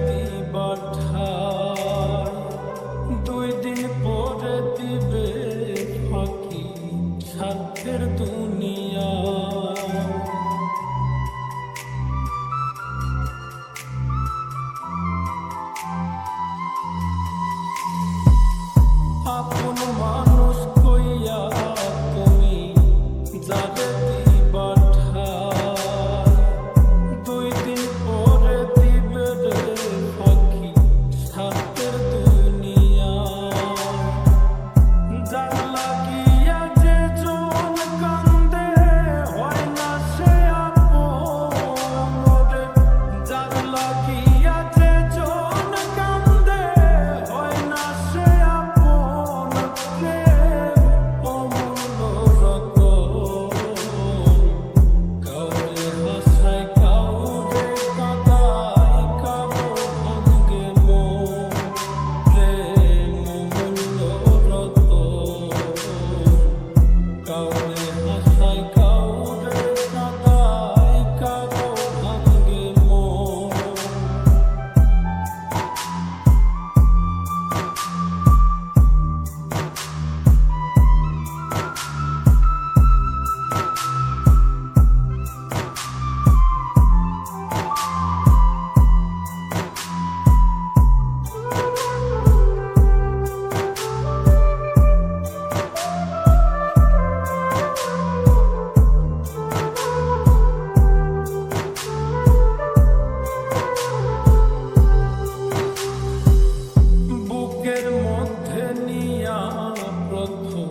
দিবা ঠাই, 2 দিন পরে দিবে ফাঁকি স্বার্থের দুনিয়া। আপন মানুষ কইয়া তুমি যাবে দিবা ঠাই, 2 দিন পরে দিবে রে ফাঁকি স্বার্থের দুনিয়া। যার লাগিয়া যে জন কান্দে হয় না সে আপন রে, যার লাগিয়া যে জন কান্দে হয় না সে আপন রে। অমূল্য রতন কাউরে হাসায় কাউরে কাঁদায়, কারো ভাঙ্গে মন রে। অমূল্য রতন কাউরে হাসায় কাউরে কাঁদায়, কারো ভাঙ্গে মন। বুকের মধ্যে নিয়া প্রথম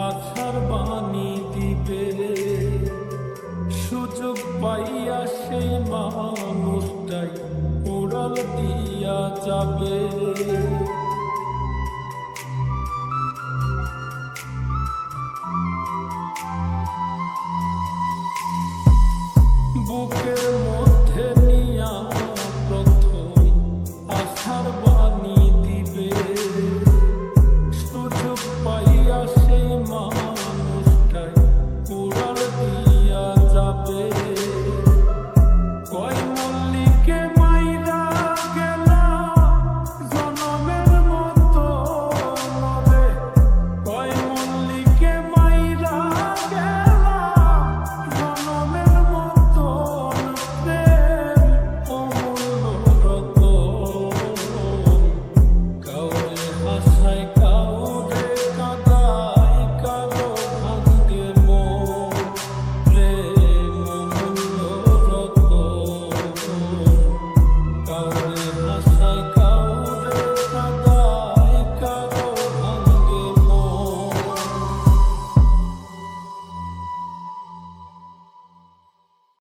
আশার বাণী দিবে, সুযোগ পাইয়া সেই মানুষটাই উড়াল দিয়া যাবে।